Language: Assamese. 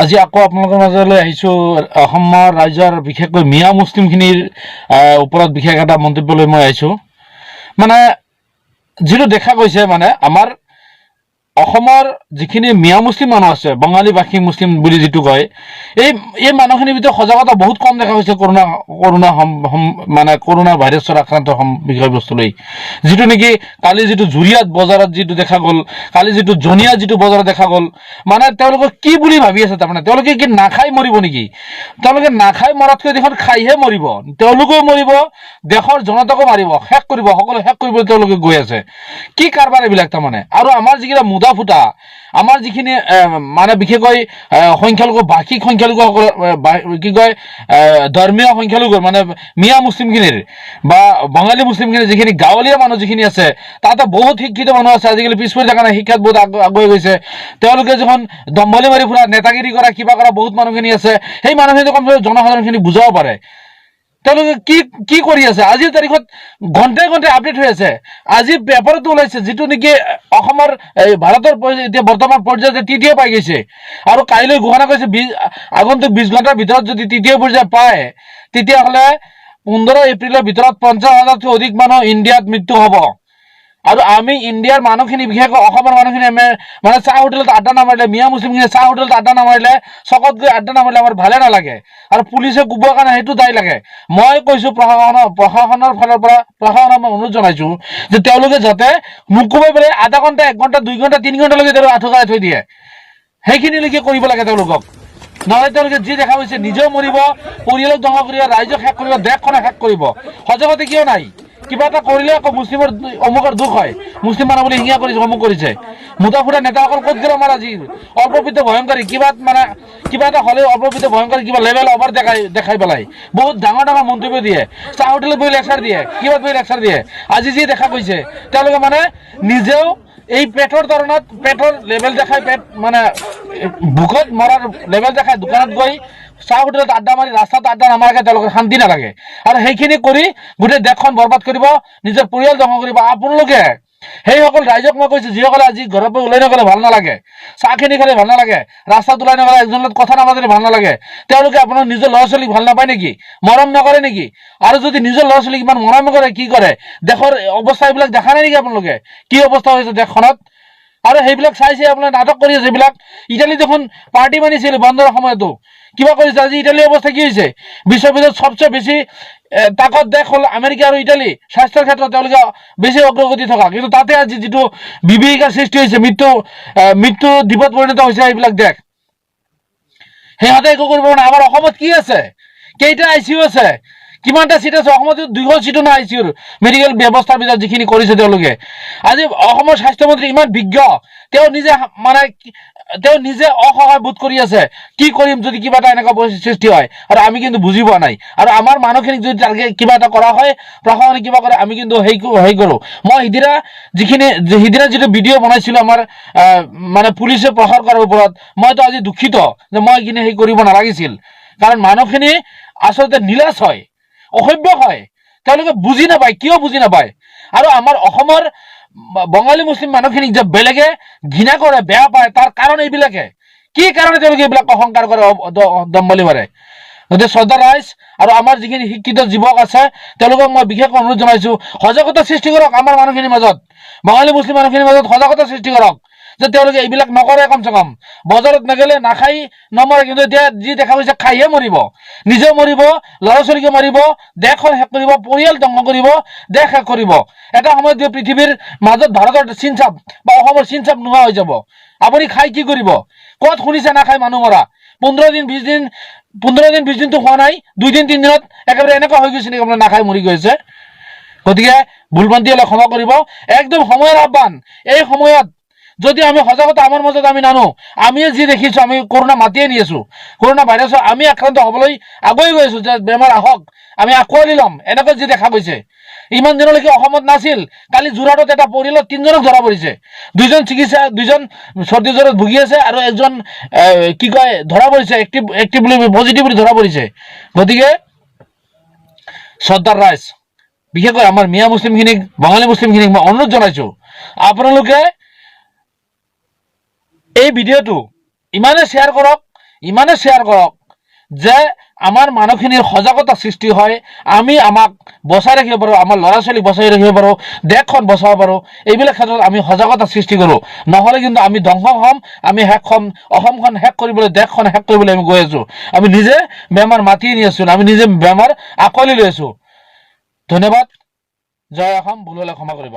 আজি আকৌ আপোনালোকৰ মাজলৈ আহিছোঁ অসমৰ ৰাইজৰ বিশেষকৈ মিয়া মুছলিমখিনিৰ ওপৰত বিশেষ এটা মন্তব্য লৈ মই আহিছোঁ। মানে যিটো দেখা গৈছে, মানে আমাৰ অসমৰ যিখিনি মিয়া মুছলিম মানুহ আছে, বঙালী ভাষী মুছলিম বুলি যিটো কয়, এই মানুহখিনিৰ ভিতৰত সজাগতা বহুত কম দেখা গৈছে মানে কৰোণা ভাইৰাছৰ আক্ৰান্ত বিষয়বস্তু লৈ। যিটো নেকি কালি যিটো জুৰিয়াত বজাৰত যিটো দেখা গ'ল, কালি যিটো জনিয়া যিটো বজাৰত দেখা গ'ল, মানে তেওঁলোকে কি বুলি ভাবি আছে? তাৰমানে তেওঁলোকে কি নাখাই মৰিব নেকি? তেওঁলোকে নাখাই মৰাতকৈ দেখোন খাইহে মৰিব। তেওঁলোকেও মৰিব, দেশৰ জনতাকো মাৰিব, শেষ কৰিব, সকলো শেষ কৰিবলৈ তেওঁলোকে গৈ আছে। কি কাৰবাৰ এইবিলাক? তাৰমানে আৰু আমাৰ যিকেইটা মুদা ফুটা, আমাৰ যিখিনি মানে বিশেষকৈ সংখ্যালঘু ভাষিক সংখ্যালঘুসকলৰ কি কয় ধৰ্মীয় সংখ্যালঘুৰ মানে মিয়া মুছলিমখিনিৰ বা বঙালী মুছলিমখিনিৰ যিখিনি গাঁৱলীয়া মানুহ যিখিনি আছে, তাতে বহুত শিক্ষিত মানুহ আছে, আজিকালি পিছ পৰি থকা নাই, শিক্ষাত বহুত আগুৱাই গৈছে। তেওঁলোকে যখন দম্বলি মাৰি ফুৰা, নেতাগিৰি কৰা, কিবা কৰা বহুত মানুহখিনি আছে, সেই মানুহখিনি কমচে জনসাধাৰণখিনি বুজাব পাৰে তেওঁলোকে কি কৰি আছে। আজিৰ তাৰিখত ঘণ্টাই ঘণ্টাই আপডেট হৈ আছে। আজি পেপাৰতো ওলাইছে, যিটো নেকি অসমৰ ভাৰতৰ এতিয়া বৰ্তমান পৰ্যায়ত তৃতীয় পাই গৈছে, আৰু কাইলৈ ঘোষণা কৰিছে আগন্তুক 20 ঘণ্টাৰ ভিতৰত যদি তৃতীয় পৰ্যায় পায়, তেতিয়াহ'লে 15 এপ্ৰিলৰ ভিতৰত 50,000তকৈ অধিক মানুহ ইণ্ডিয়াত মৃত্যু হ'ব। আৰু আমি ইণ্ডিয়াৰ মানুহখিনি, বিশেষকৈ অসমৰ মানুহখিনি মানে চাহ হোটেলত আড্ডা নামাৰিলে, মিয়া মুছলিমখিনি চাহ হোটেলত আড্ডা নামাৰিলে, চকত গৈ আড্ডা নামাৰিলে আমাৰ ভালে নালাগে, আৰু পুলিচে কোবোৱাৰ কাৰণে সেইটো দায় লাগে। মই কৈছোঁ প্ৰশাসনৰ ফালৰ পৰা প্ৰশাসনক মই অনুৰোধ জনাইছোঁ যে তেওঁলোকে যাতে নুকুবাই পেলাই আধা ঘণ্টা, 1 ঘণ্টা, 2 ঘণ্টা, 3 ঘণ্টালৈকে তেওঁলোকে আঁঠুকৰাই থৈ দিয়ে, সেইখিনিলৈকে কৰিব লাগে তেওঁলোকক। নহ'লে তেওঁলোকে যি দেখা গৈছে, নিজেও মৰিব, পৰিয়ালক ধ্বংস কৰিব, ৰাইজক শেষ কৰিব, দেশখনক শেষ কৰিব। সজাগতা কিয় নাই? কিবা এটা কৰিলে আকৌ মুছলিমৰ অমুকৰ দুখ হয়, মুছলিম মানুহ বুলি হিংসা কৰিছে, অমুক কৰিছে। মুদা ফুটা নেতাসকল ক'ত গ'ল আমাৰ? আজি অল্পবিত্ত ভয়ংকৰী কিবা এটা হ'লে অল্পবিত্ত ভয়ংকৰী কিবা লেভেল অভাৰ দেখাই পেলাই বহুত ডাঙৰ ডাঙৰ মন্তব্য দিয়ে, চাহ হোটেলত বহি লেকচাৰ দিয়ে, কিবা বহি লেকচাৰ দিয়ে। আজি যি দেখা গৈছে, তেওঁলোকে মানে নিজেও এই পেটৰ তাৰণাত পেটৰ লেভেল দেখাই, পেট মানে ভোকত মৰাৰ লেভেল দেখাই দোকানত গৈ চাহ হোটেলত আড্ডা মাৰি, ৰাস্তাত আড্ডা নামাৰাকে তেওঁলোকৰ শান্তি নালাগে, আৰু সেইখিনি কৰি গোটেই দেশখন বৰবাদ কৰিব, নিজৰ পৰিয়াল ধ্বংস কৰিব। আপোনালোকে সেইসকল ৰাইজক মই কৈছোঁ, যিসকলে আজি ঘৰৰ পৰা ওলাই নগ'লে ভাল নালাগে, চাহখিনি খালে ভাল নালাগে, ৰাস্তাত ওলাই নগ'লে একজনৰ লগত কথা নাপাতিলে ভাল নালাগে, তেওঁলোকে আপোনাৰ নিজৰ ল'ৰা ছোৱালীক ভাল নাপায় নেকি? মৰম নকৰে নেকি? আৰু যদি নিজৰ ল'ৰা ছোৱালীক ইমান মৰম নকৰে, কি কৰে? দেশৰ অৱস্থা এইবিলাক দেখা নাই নেকি আপোনালোকে? কি অৱস্থা হৈছে দেশখনত? আৰু সেইবিলাক চাইছে আপোনাৰ নাটক কৰি আছে। এইবিলাক ইটালী দেখোন পাৰ্টি মানিছিল বন্ধৰ সময়তো, কিবা কৰিছে। আজি ইটালীৰ অৱস্থা কি হৈছে? বিশ্বৰ ভিতৰত সবচে বেছি তাকত দেশ হ'ল আমেৰিকা আৰু ইটালী, স্বাস্থ্যৰ ক্ষেত্ৰত তেওঁলোকে বেছি অগ্ৰগতি থকা, কিন্তু তাতে আজি যিটো বিভীষিকাৰ সৃষ্টি হৈছে, মৃত্যু দ্বীপত পৰিণত হৈছে এইবিলাক দেশ। সিহঁতে একো কৰিব নাই। আমাৰ অসমত কি আছে? কেইটা ICU আছে? কিমানটা চিট আছে? অসমত 200 চিটো নাই ICUৰ মেডিকেল ব্যৱস্থাৰ ভিতৰত যিখিনি কৰিছে তেওঁলোকে। আজি অসমৰ স্বাস্থ্যমন্ত্ৰী ইমান বিজ্ঞ, তেওঁ নিজে অসহায় বোধ কৰি আছে, কি কৰিম যদি কিবা এটা এনেকুৱা পৰিস্থিতি সৃষ্টি হয়, আৰু আমি কিন্তু বুজি পোৱা নাই। আৰু আমাৰ মানুহখিনিক যদি কিবা এটা কৰা হয়, প্ৰশাসনে কিবা কৰে, আমি কিন্তু হেৰি কৰোঁ। মই সিদিনা যিটো ভিডিঅ' বনাইছিলোঁ আমাৰ মানে পুলিচে প্ৰহাৰ কৰাৰ ওপৰত, মইতো আজি দুখিত যে মই এইখিনি হেৰি কৰিব নালাগিছিল, কাৰণ মানুহখিনি আচলতে নিলাজ হয়, অসভ্য হয়, তেওঁলোকে বুজি নাপায়। কিয় বুজি নাপায়? আৰু আমাৰ অসমৰ বঙালী মুছলিম মানুহখিনিক যে বেলেগে ঘৃণা কৰে, বেয়া পায়, তাৰ কাৰণ এইবিলাকে। কি কাৰণে তেওঁলোকে এইবিলাক অহংকাৰ কৰে, দম্বলি মাৰে? গতিকে শ্ৰদ্ধা ৰাইজ আৰু আমাৰ যিখিনি শিক্ষিত যুৱক আছে, তেওঁলোকক মই বিশেষ অনুৰোধ জনাইছোঁ, সজাগতা সৃষ্টি কৰক আমাৰ মানুহখিনিৰ মাজত, বঙালী মুছলিম মানুহখিনিৰ মাজত সজাগতা সৃষ্টি কৰক, যে তেওঁলোকে এইবিলাক নকৰে। কমচে কম বজাৰত নগ'লে নাখাই নমৰে, কিন্তু এতিয়া যি দেখা গৈছে খাইহে মৰিব, নিজেও মৰিব, ল'ৰা ছোৱালীকে মাৰিব, দেশখন শেষ কৰিব, পৰিয়াল ধ্বংস কৰিব, দেশ শেষ কৰিব। এটা সময়ত পৃথিৱীৰ মাজত ভাৰতৰ চিনচাপ বা অসমৰ চিনচাপ নোহোৱা হৈ যাব। আপুনি খাই কি কৰিব? ক'ত শুনিছে নাখাই মানুহ মৰা? 15 দিন 20 দিনতো হোৱা নাই, 2 দিন 3 দিনত একেবাৰে এনেকুৱা হৈ গৈছে নেকি আপোনাৰ নাখাই মৰি গৈছে? গতিকে ভুলভ্ৰান্তি হ'লে ক্ষমা কৰিব। একদম সময়ৰ আহ্বান। এই সময়ত যদি আমি সজাগতা আমাৰ মাজত আমি নানো, আমিয়ে যি দেখিছোঁ, আমি কৰোণা মাতিয়ে নি আছোঁ, কৰোণা ভাইৰাছৰ আমি আক্ৰান্ত হ'বলৈ আগুৱাই গৈ আছোঁ, যে বেমাৰ আহক, আমি আঁকোৱালি ল'ম, এনেকৈ যি দেখা গৈছে। ইমান দিনলৈকে অসমত নাছিল। কালি যোৰহাটত এটা পৰিয়ালত 3জনক ধৰা পৰিছে, 2জন চৰ্দি জ্বৰত ভুগি আছে, আৰু একজন কি কয় ধৰা পৰিছে, পজিটিভ বুলি ধৰা পৰিছে। গতিকে শ্ৰদ্ধাৰ ৰাইজ, বিশেষকৈ আমাৰ মিয়া মুছলিমখিনিক, বঙালী মুছলিমখিনিক মই অনুৰোধ জনাইছোঁ, আপোনালোকে এই ভিডিঅ'টো ইমানে শ্বেয়াৰ কৰক, ইমানে শ্বেয়াৰ কৰক যে আমাৰ মানুহখিনিৰ সজাগতা সৃষ্টি হয়, আমি আমাক বচাই ৰাখিব পাৰোঁ, আমাৰ ল'ৰা ছোৱালীক বচাই ৰাখিব পাৰোঁ, দেশখন বচাব পাৰোঁ। এইবিলাক ক্ষেত্ৰত আমি সজাগতা সৃষ্টি কৰোঁ, নহ'লে কিন্তু আমি ধ্বংস হ'ম, আমি শেষখন অসমখন শেষ কৰিবলৈ, দেশখন শেষ কৰিবলৈ আমি গৈ আছোঁ। আমি নিজে বেমাৰ মাতি নি আছোঁ, আমি নিজে বেমাৰ আঁকোৱালি লৈ আছোঁ। ধন্যবাদ। জয় অসম। ভুল হ'লে ক্ষমা কৰিব।